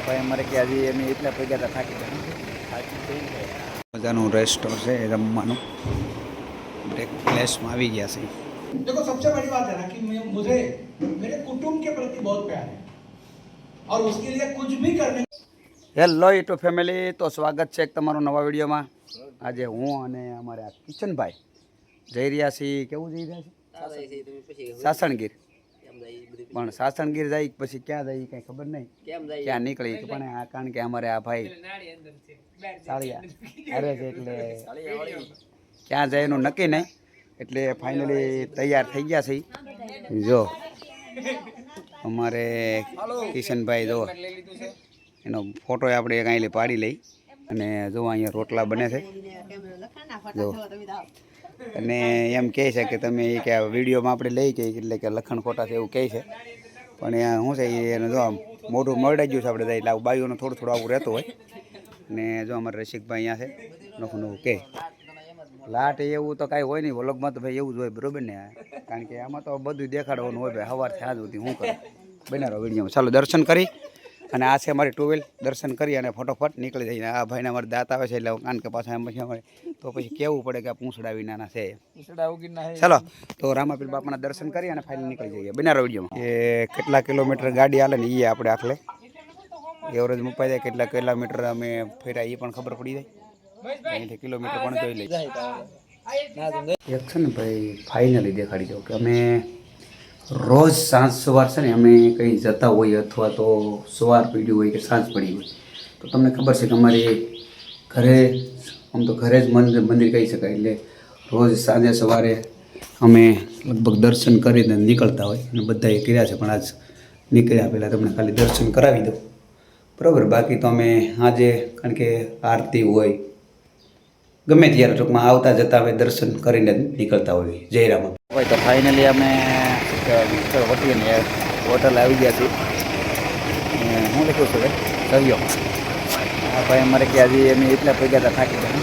ભાઈ અમારે કે આજે અમે એટલા પૈસા હતા થાકી ગયા મજાનું રેસ્ટોરન્ટ છે રમવાનું બ્રેક પ્લેસમાં આવી ગયા છે। देखो सबसे बड़ी बात है ना कि मुझे मेरे कुटुंब के प्रति बहुत प्यार है और उसके लिए कुछ भी करने। હેલો યુટ્યુબ ફેમિલી, તો સ્વાગત છે એક તમારું નવા વિડીયોમાં। આજે હું અને અમારા કિશનભાઈ જઈ રહ્યા છીએ, કેવું જઈ રહ્યા છે? સાસણગીર। પણ સાસણગીર જાય પછી ક્યાં જાય કંઈ ખબર નહીં, ક્યાં નીકળી પણ આ કારણ કે અમારે આ ભાઈ સાળિયા અરે છે એટલે ક્યાં જાય એનું નક્કી નહીં, એટલે ફાઇનલી તૈયાર થઈ ગયા છે। જો અમારે કિશનભાઈ જો એનો ફોટો આપણે કાંઈ પાડી લઈ અને જો અહીંયા રોટલા બને છે જો, અને એમ કહે છે કે તમે કે આ વિડીયોમાં આપણે લઈ કે એટલે કે લખણ ખોટા છે એવું કહે છે, પણ શું છે એને જો આમ મોઢું મળાઈ ગયું છે આપણે જાય એટલે આવું બાયુનું થોડું થોડું આવું રહેતું હોય। ને જો અમારે રસિકભાઈ અહીંયા છે નવું નવું કહે લાટ એવું તો કાંઈ હોય નહીં વ્લોગમાં, તો ભાઈ એવું જ હોય બરાબર ને, કારણ કે આમાં તો બધું દેખાડવાનું હોય ભાઈ સવારથી આજ સુધી હું કરું બનાવો વિડીયોમાં। ચાલો દર્શન કરી અને આ છે અમારી ટુ વ્હીલ, દર્શન કરી અને ફટોફટ નીકળી જઈને આ ભાઈને અમારે દાંત આવે છે એટલે કારણ કે પાછા એમ પછી અમારે તો પછી કહેવું પડે કે આ પૂંછડા વિનાના છે। ચાલો તો રામાપીર બાપાના દર્શન કરી અને ફાઇનલ નીકળી જઈએ બનાવો વિડીયોમાં। કે કેટલા કિલોમીટર ગાડી હાલે ને એ આપણે આખલે એવરેજ મુપાઈ જાય, કેટલા કિલોમીટર અમે ફર્યા એ પણ ખબર પડી જાય, અહીંથી કિલોમીટર પણ જોઈ લઈએ। એક છે ને ભાઈ ફાઇનલી દેખાડી દો કે અમે રોજ સાંજ સવાર છે ને અમે કંઈ જતા હોઈએ અથવા તો સવાર પીડ્યું હોય કે સાંજ પડી હોય તો તમને ખબર છે કે અમારી ઘરે આમ તો ઘરે જ મંદિર કહી શકાય, એટલે રોજ સાંજે સવારે અમે લગભગ દર્શન કરીને નીકળતા હોય અને બધાએ કર્યા છે, પણ આજ નીકળ્યા પહેલાં તમને ખાલી દર્શન કરાવી દઉં બરાબર। બાકી તો અમે આજે કારણ કે આરતી હોય ગમે ત્યારે ટૂંકમાં આવતા જતા અમે દર્શન કરીને નીકળતા હોઈએ। જય રામ હોય તો ફાઇનલી અમે વટીને હોટલ આવી ગયા છીએ। હું લખ્યું છું ભાઈ સહયોગ હા ભાઈ અમારે કે આજે અમે એટલા પૈસા હતા થાકી ગયા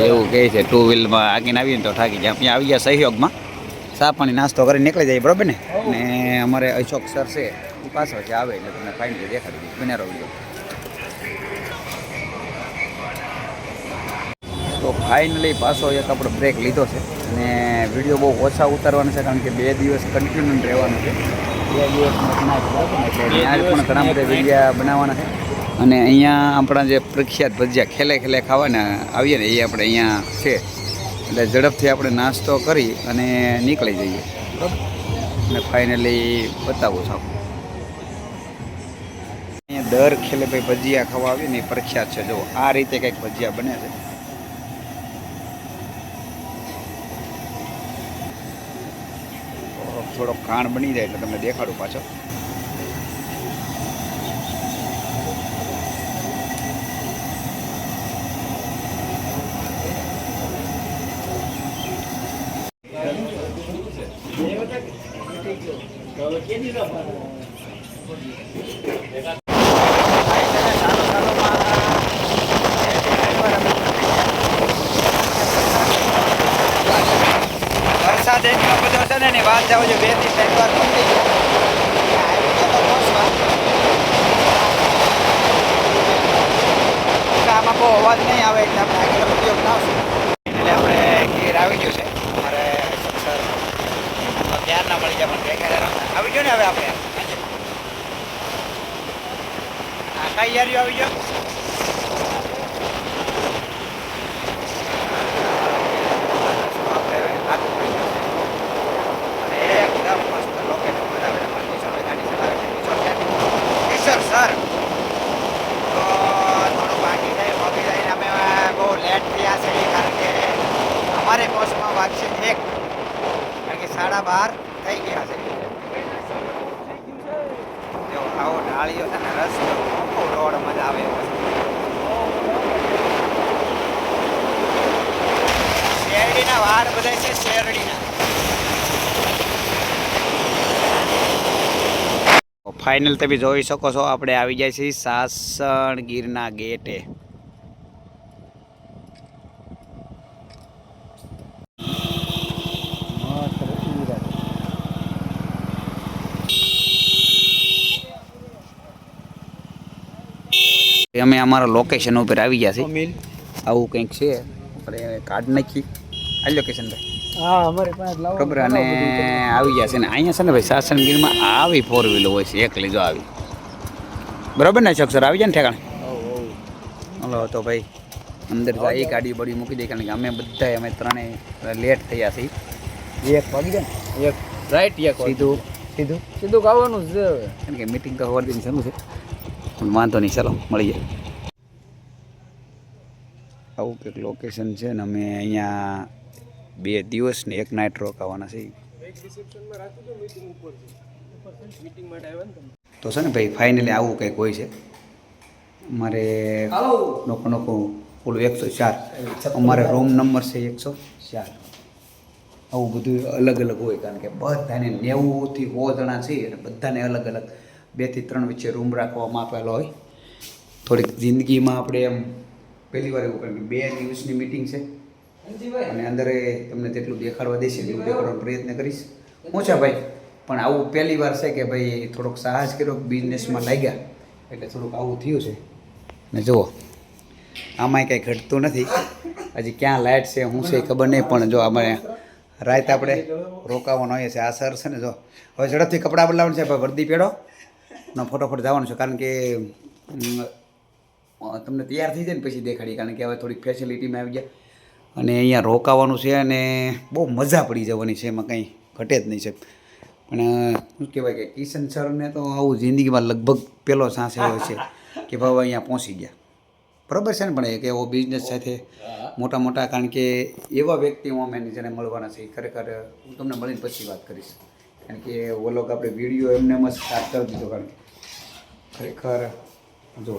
એવું કહે છે, ટુ વ્હીલમાં આગીને આવીએ ને તો થાકી જાય। ત્યાં આવી ગયા સહયોગમાં ચા પાણી નાસ્તો કરી નીકળી જાય બરાબર ને, અને અમારે અશોક સર છે એ પાછળ છે આવે એટલે તમને ફાઇનલી દેખાડી દઈએ બનારો વિડીયો। તો ફાઇનલી પાછો એક આપણો બ્રેક લીધો છે અને વિડીયો બહુ ઓછા ઉતારવાના છે, કારણ કે 2 દિવસ કન્ટિન્યુ રહેવાનું છે, 2 દિવસમાં એટલે ત્યાં પણ ઘણા બધા વિડીયા બનાવવાના છે। અને અહીંયા આપણા જે પ્રખ્યાત ભજીયા ખેલે ખેલે ખાવાના આવીએ ને એ આપણે અહીંયા છે, એટલે ઝડપથી આપણે નાસ્તો કરી અને નીકળી જઈએ બરાબર। અને ફાઇનલી બતાવું છું અહીંયા દર ખેલે ભાઈ ભજીયા ખાવા આવીએ ને એ પ્રખ્યાત છે। જો આ રીતે કંઈક ભજીયા બને છે, થોડો ખાણ બની જાય એટલે તમને દેખાડું પાછો। વરસાદ એટલો બધો છે ને એની વાત જાવ છો 2 થી 3 વાર પકડી ગયો આમાં બહુ અવાજ નહીં આવે એટલે આપણે આગળ ઉપયોગ લાવશું। એટલે આપણે ગીર આવી ગયું છે અમારે સત્સર ધ્યાન ના મળી જાય પણ આવી ગયો ને હવે આપણે આ કઈ યારીઓ આવી ગયો સર તો થોડું બાકી જાય મોગી જઈને અમે બહુ લેટ થયા છે, કારણ કે અમારે કોર્સમાં વાગશે 1 કારણ કે 12:30 થઈ ગયા છે। જો આવો ઢાળીઓ છે ને રસ્તો બહુ રોડ મજા આવે શેરડીના વાડ બધા છે શેરડીના। ફાઇનલ તમે જોઈ શકો છો આપણે આવી જાય છીએ સાસણગીરના ગેટે। અમે અમારા લોકેશન ઉપર આવી ગયા છીએ. આવું કંઈક છે આપણે કાર્ડ નાખી આ લોકેશન ભાઈ. હા અમારે પાસે લાવો બરાબર. અને આવી ગયા છે ને અહીંયા છે ને ભાઈ સાસણગીરમાં આવી 4 વ્હીલર હોય છે એકલી જો આવી. બરાબર ને અશોક સર આવી જાય ને ઠેકાણે. હલો તો ભાઈ અંદર જાય ગાડી બડી મૂકી દે કારણ કે અમે બધા અમે ત્રણેય લેટ થયા છીએ. 1 વાગી જાય ને એક રાઈટ એક સીધું સીધું સીધું ખાવાનું છે હવે. કારણ કે મીટિંગ તો સવારથી શરૂ છે પણ વાંધો નહીં ચાલો મળીએ. આવું કંઈક લોકેશન છે ને અમે અહીંયા 2 દિવસ ને 1 નાઇટ રોકાવાના છે. તો છે ને ભાઈ ફાઇનલી આવું કંઈક હોય છે. અમારે નોકો ઓલું 104 અમારે રૂમ નંબર છે 104. આવું બધું અલગ અલગ હોય કારણ કે બધાને 90 થી 100 જણા છે અને બધાને અલગ અલગ 2 થી 3 વચ્ચે રૂમ રાખવામાં આપેલો હોય. થોડીક જિંદગીમાં આપણે એમ પહેલી વાર એવું કારણ કે 2 દિવસની મિટિંગ છે અને અંદર તમને તેટલું દેખાડવા દેશે એટલું દેખાડવાનો પ્રયત્ન કરીશ. હું છે ભાઈ પણ આવું પહેલી વાર છે કે ભાઈ થોડોક સાહસ કર્યો બિઝનેસમાં લાગ્યા એટલે થોડુંક આવું થયું છે. ને જુઓ આમાંય કંઈ ઘટતું નથી. હજી ક્યાં લાઇટ છે હું છે ખબર નહીં પણ જો અમારે રાત આપણે રોકાવાનો હોય છે. આ સર છે ને જો હવે ઝડપથી કપડાં બદલાવાનું છે ભાઈ વર્દી પહેરો ને ફટોફટ જવાનું છે કારણ કે તમને તૈયાર થઈ જાય ને પછી દેખાડી કારણ કે હવે થોડીક ફેસિલિટીમાં આવી ગયા અને અહીંયા રોકાવાનું છે અને બહુ મજા પડી જવાની છે એમાં કંઈ ઘટે જ નહીં છે. પણ શું કહેવાય કે કિશન સરને તો આવું જિંદગીમાં લગભગ પહેલો ચાન્સ એવો છે કે ભાઈ અહીંયા પહોંચી ગયા. બરાબર છે ને પણ એક એવો બિઝનેસ સાથે મોટા કારણ કે એવા વ્યક્તિઓ અમે જેને મળવાના છે ખરેખર હું તમને મળીને પછી વાત કરીશ કારણ કે ઓલો આપણે વિડીયો એમને એમ જ સ્ટાર્ટ કરી દીધો કારણ કે ખરેખર જો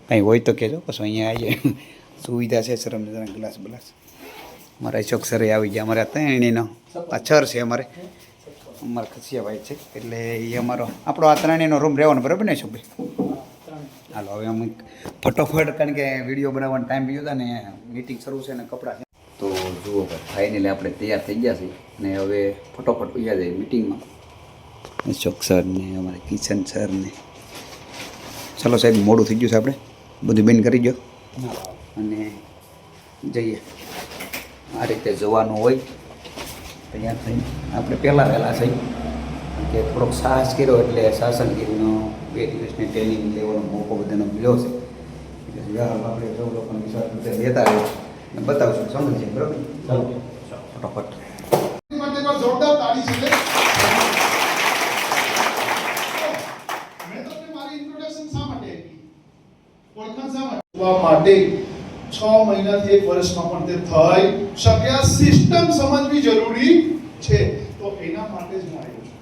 કંઈ હોય તો કહેજો પછી અહીંયા આવીએ સુવિધા છે સર અમને ગ્લાસ બલાસ. અમારા અશોક સરે આવી ગયા અમારા ત્રણેયનો આ 6 છે અમારે ખસિયાભાઈ છે એટલે એ અમારો આપણો આ ત્રણેયનો રૂમ રહેવાનો બરાબર ને અશોકભાઈ. હાલો હવે અમે ફટોફટ કારણ કે વિડીયો બનાવવાનો ટાઈમ બી હતા ને મીટિંગ શરૂ છે ને કપડાં છે. તો જુઓ ભાઈ ફાઇનલી આપણે તૈયાર થઈ ગયા છીએ અને હવે ફટોફટ પૈયા જાય મિટિંગમાં. અશોક સર ને અમારે કિશન સર ને ચાલો સાહેબ મોડું થઈ ગયું છે આપણે બધું બંધ કરી દો અને જઈએ. આ રીતે જવાનું હોય તૈયાર થઈને આપણે વહેલા થઈ કે થોડોક સાહસ કર્યો એટલે સાસણગીરીનો 2 દિવસની ટ્રેનિંગ લેવાનો મોકો બધાનો મળ્યો છે એટલે આપણે સૌ લોકોને વિશ્વાસ લેતા રહીએ અને બતાવશું સમજીએ બરાબર. ચાલો ફટાફટ જોરદાર તાળી છે. મેં તમને મારી ઇન્ટ્રોડક્શન શા માટે આપી? ઓળખાણ શા માટે 6 મહિનાથી 1 વર્ષમાં પણ તે થઈ શકે. આ સિસ્ટમ સમજવી જરૂરી છે તો એના માટે જ હું આવ્યો છું.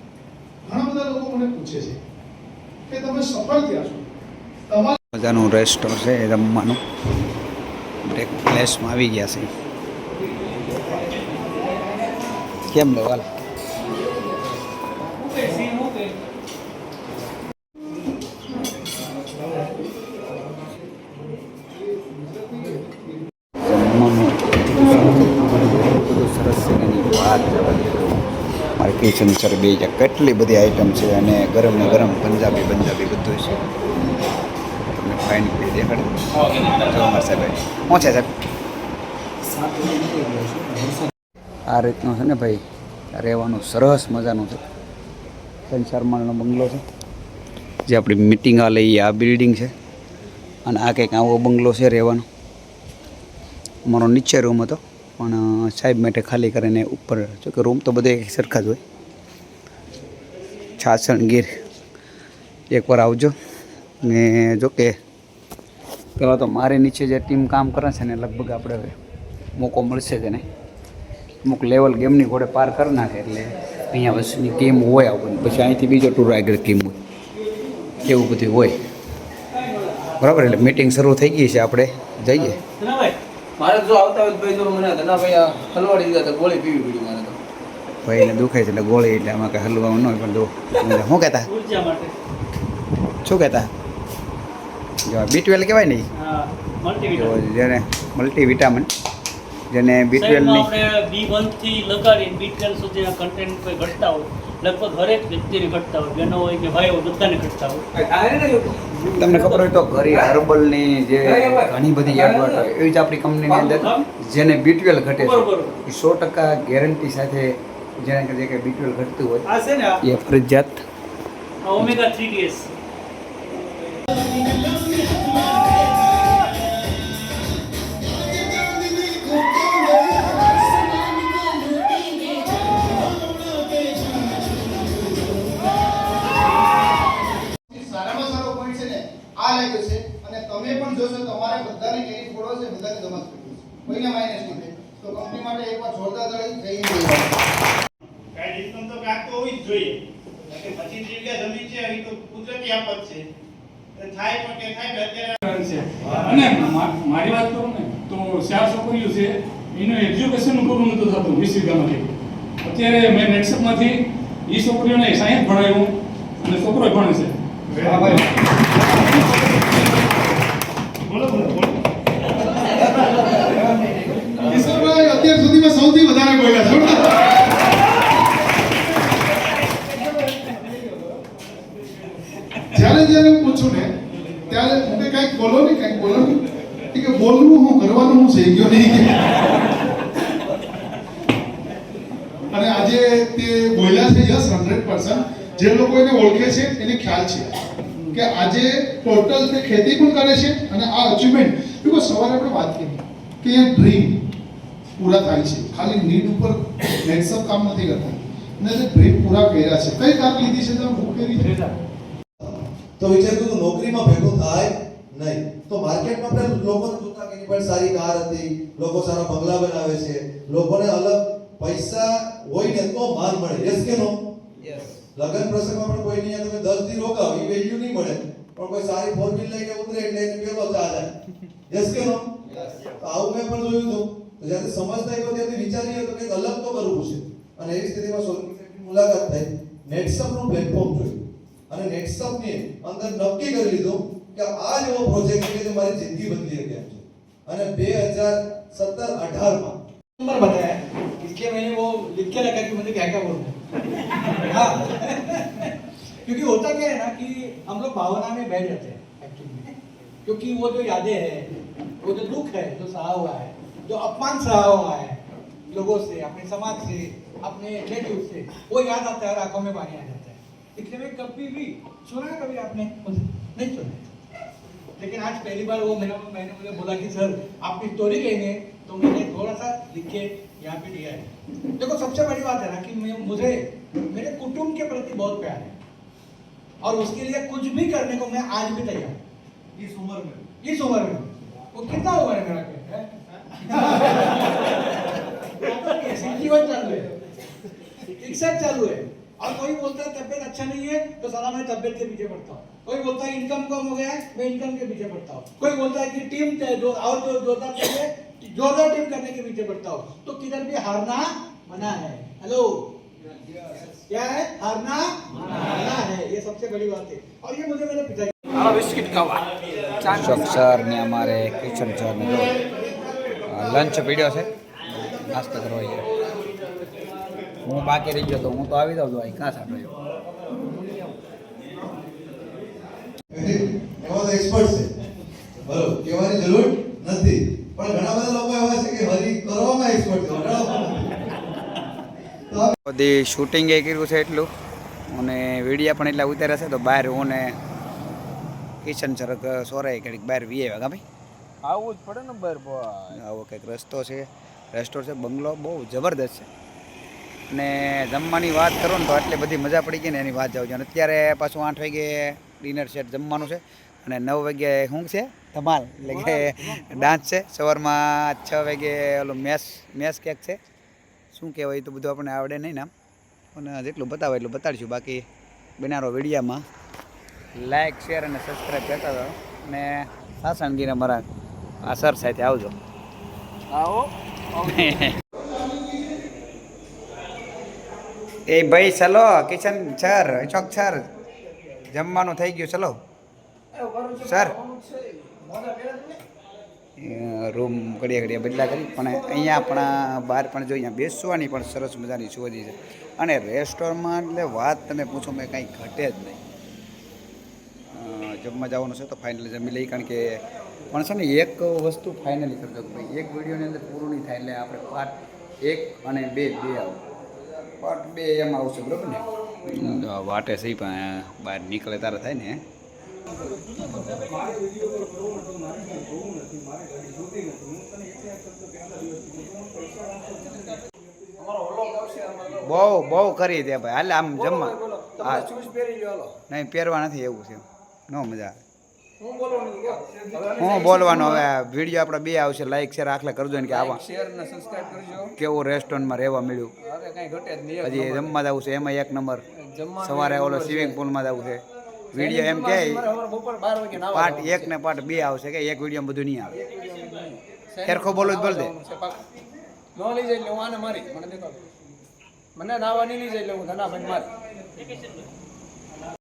ઘણા બધા લોકો મને પૂછે છે કે તમે સફળ થયા છો તમારા મજાનું રેસ્ટોરન્ટ છે રમવાનું બ્રેક પ્લેસમાં આવી ગયા છે. કેમ લો હાલ સરસ છે એની વાત મારે કિચન સર બે કેટલી બધી આઈટમ છે અને ગરમ ને ગરમ પંજાબી બધું છે તમને ફાઇન દેખાડે જો અમારા સાહેબ પહોંચે સાહેબ આ રીતનું છે ને ભાઈ રહેવાનું સરસ મજાનું છે. 3-4 માળનો બંગલો છે જે આપણી મિટિંગ આ લઈએ આ બિલ્ડિંગ છે અને આ કંઈક આવો બંગલો છે રહેવાનો. અમારો નીચે રૂમ હતો પણ સાહેબ માટે ખાલી કરીને ઉપર જોકે રૂમ તો બધે સરખા જ હોય. સાસણગીર એકવાર આવજો ને જોકે પહેલાં તો મારે નીચે જે ટીમ કામ કરે છે ને લગભગ આપણે મોકો મળશે જ ને અમુક લેવલ ગેમની ઘોડે પાર કરી નાખે એટલે અહીંયા વસ્તુની ટીમ હોય આવું પછી અહીંથી બીજો ટૂર આગળ ટીમ હોય એવું બધું હોય બરાબર. એટલે મિટિંગ શરૂ થઈ ગઈ છે આપણે જઈએ. મારે જો આવતા હોય ભાઈ જો મને ધનાભાઈ હલવાડી દીધા તો ગોળી પીવી પડી મારે તો. ભાઈને દુખે છે એટલે ગોળી એટલે આમાં કંઈ હલવાનું ન હોય પણ જો શું કહેતા શું કહેતા જો B12 કહેવાય ને જો જેને મલ્ટીવિટામિન જેને બીટવેલની આપણે B1 થી લગાડીને B12 સુધી કન્ટેન્ટ કોઈ ઘટતા હોય લગભગ હરેક વ્યક્તિને ઘટતા હોય, બહેનો હોય કે ભાઈઓ બધાને ઘટતા હોય. તમને ખબર હોય તો ઘરી હર્બલની જે ઘણી બધી એડવર્ટ હોય એવી જ આપણી કંપનીની અંદર જેને બીટવેલ ઘટે બરોબર. છે એ 100% ગેરંટી સાથે જેને કે જે કંઈ બીટવેલ ઘટતું હોય આ છે ને એ ફરજિયાત ઓમેગા 3DS. સારામાં સારો પોઈન્ટ છે ને આ લાગ્યો છે અને તમે પણ જોશો તમારે બધાને ક્રેડિટ ફોડો છે બધાને જમા કર્યું છે કોઈને માઇનસ નહીં થાય. તો કંપની માટે એકવાર જોરદાર તાળી જઈ કાંઈ ડિસ્કાઉન્ટ તો ક્યાંક તો હોવી જ જોઈએ. કારણ કે 25 વીઘા જમીન છે એ તો કુદરતી આફત છે. તો થાય પણ કે થાય કે અત્યારે છે. અને મારી વાત કરું ને તો 4 છોકરીઓ છે એનું એજ્યુકેશન પૂરું નતું થતું 20 વીઘામાંથી. અત્યારે મેં નેટસપમાંથી એ છોકરીઓને સાયન્સ ભણાવ્યું અને છોકરો ભણે છે. બોલો બોલો બોલો. ઈશ્વરભાઈ અત્યાર સુધીમાં સૌથી વધારે બોલ્યા છો. જ્યારે જ્યારે હું પૂછું ને ત્યારે હું કે કંઈક બોલો ને કંઈક બોલો ને કે બોલવું હું કરવાનું હું શીખી ગયો નહીં કે અને આજે તે બોલ્યા છે યસ 100% જે લોકો એને ઓળખે છે એને ખ્યાલ છે કે આજે ટોટલ તે ખેતી પણ કરે છે અને આ અચીવમેન્ટ બિકોઝ સવારે આપણે વાત કરી કે એ ડ્રીમ પૂરા થાય છે ખાલી નીડ ઉપર નેટસપ કામ નથી કરતા અને તે ડ્રીમ પૂરા કર્યા છે કઈ કાર લીધી છે તમે બુક કરી છે તો વિચારતું તો નોકરીમાં ભેગું થાય નહીં તો માર્કેટમાં આપણે લોકોને જોતા કે એની પાસે સારી કાર હતી, લોકો સારા બંગલા બનાવે છે, લોકોને અલગ પૈસા હોય ને તો માન મળે. યસ કે નો? યસ. લગન પ્રસંગમાં પણ કોઈ નહીં તમે 10 દી રોકાવ એ વેલ્યુ નહીં મળે, પણ કોઈ સારી ફોર વ્હીલ લઈને ઉતરે એટલે એને પેલો ચાલે. યસ કે નો? યસ. તો આવું મેં પણ જોયું હતું. તો જ્યારે સમજતા આવ્યો ત્યારે વિચારીએ તો કંઈક અલગ તો કરવું છે અને એવી સ્થિતિમાં સોલંકી સાહેબની મુલાકાત થઈ, નેટસપનું પ્લેટફોર્મ જોયું અને નેટસપની અંદર નક્કી કરી લીધું કે આ જ એવો પ્રોજેક્ટ છે જે મારી જિંદગી બદલી શકે એમ છે. અને 2017-18 માં नंबर बताया इसलिए मैंने वो लिख के रखा कि मुझे क्या क्या बोलना है हाँ क्योंकि होता क्या है ना कि हम लोग भावना में बैठ जाते हैं एक्चुअली में क्योंकि वो जो यादें हैं वो जो दुख है जो सहा हुआ है जो अपमान सहा हुआ है लोगों से अपने समाज से अपने रिलेटिव से वो याद आता है और आंखों में पानी आ जाता है. इसलिए मैं कभी भी सुना है कभी आपने नहीं सुना लेकिन आज पहली बार वो मैंने मुझे बोला कि सर आपकी स्टोरी कहेंगे तो मैंने थोड़ा सा लिख के यहाँ पे दिया है. देखो सबसे बड़ी बात है ना कि मुझे मेरे कुटुंब के प्रति बहुत प्यार है और उसके लिए कुछ भी करने को मैं आज भी तैयार हूँ. इस उम्र में वो कितना उम्र है मेरा जीवन चालू है, शिक्षा चालू है और कोई बोलता है तबियत अच्छा नहीं है तो साला मैं तबियत के पीछे पड़ता हूँ. कोई बोलता है इनकम कम हो गया है मैं इनकम के पीछे पड़ता हूँ. कोई बोलता है कि टीम और जो जोरदार चाहिए जोरदार टीम करने के पीछे पड़ता हूँ. तो किधर भी हारना मना है. हेलो क्या है? हारना मना है. ये सबसे बड़ी बात है और ये मुझे मेरे पिताजी અશોક સર ને અમારે કિશન સર ને લંચ પીડ્યો છે નાસ્તો કરવા ગયા. હું બાકી રહી ગયો તો હું તો આવી જાઉં તો અહીં કાં સાંભળ્યો એમાં તો એક્સપર્ટ છે બરોબર, કહેવાની જરૂર નથી, પણ ઘણા બધા લોકો એવા છે કે હરી કરવામાં એક્સપર્ટ છે, બધી શૂટિંગ એ કર્યું છે એટલું અને વિડીયા પણ એટલા ઉતાર્યા છે. તો બહાર હું ને કિશન સર સોરાય ઘડીક બહાર વી આવ્યા કા ભાઈ આવવું જ પડે ને બહાર ભાઈ. આવો કંઈક રસ્તો છે, રેસ્ટોરન્ટ છે, બંગલો બહુ જબરદસ્ત છે. અને જમવાની વાત કરો ને તો આટલી બધી મજા પડી ગઈ ને એની વાત જાઉં છું. અને અત્યારે પાછું 8 વાગે ડિનર સેટ જમવાનું છે અને 9 વાગે શું છે ધમાલ એટલે કે ડાન્સ છે. સવારમાં 6 વાગે ઓલો મેસ કેક છે, શું કહેવાય એ તો બધું આપણને આવડે નહીં નામ, અને જેટલું બતાવે એટલું બતાડીશું. બાકી બનારો વિડીયામાં લાઈક શેર અને સબસ્ક્રાઈબ કરતા રહો અને સાસણગીર અમારા આ સર સાથે આવજો. આવો એ ભાઈ ચલો કિશન સર અશોક સર જમવાનું થઈ ગયું ચલો સર રૂમ ઘડીએ ઘડીએ બદલા કરી પણ અહીંયા આપણા બહાર પણ જો અહીંયા બેસવાની પણ સરસ મજાની સુવિધા છે અને રેસ્ટોરન્ટમાં એટલે વાત તમે પૂછો મેં કાંઈ ઘટે જ નહીં. જમવા જવાનું છે તો ફાઇનલી જમી લઈ, કારણ કે પણ છે ને એક વસ્તુ ફાઇનલી કરજો કે ભાઈ એક વિડીયોની અંદર પૂરું નહીં થાય એટલે આપણે પાર્ટ 1 અને 2 આવે. પાર્ટ 2 એમાં આવશે, બરાબર ને? વાટે સહી પણ બહાર નીકળે તારે થાય ને. બહુ કરી દે ભાઈ, હાલ આમ જમવા. હા નહીં પહેરવા નથી, એવું છે ન મજા આવે. હું બોલવાનો હવે વિડીયો આપણે 2 આવશે, લાઈક શેર આખલે કરજો ને કે આવા શેર અને સબસ્ક્રાઇબ કરજો. કેવું રેસ્ટોરન્ટમાં રહેવા મળ્યું. અરે કાંઈ ઘટે જ નહીં. હજી જમવા જવું છે એમાં 1 નંબર. સવારે ઓલો સ્વિમિંગ પુલમાં જવું છે. વિડીયો એમ કે બપોર 12 વાગે નાવા પાર્ટ 1 ને પાર્ટ 2 આવશે કે એક વિડીયો બધું નહીં આવે. સરખો બોલો જ બોલ દે. ન લઈ જાય એટલે હું આને મારી મને દેખાડો. મને નાવા નહીં લઈ જાય એટલે હું ધનાભાઈ મારી.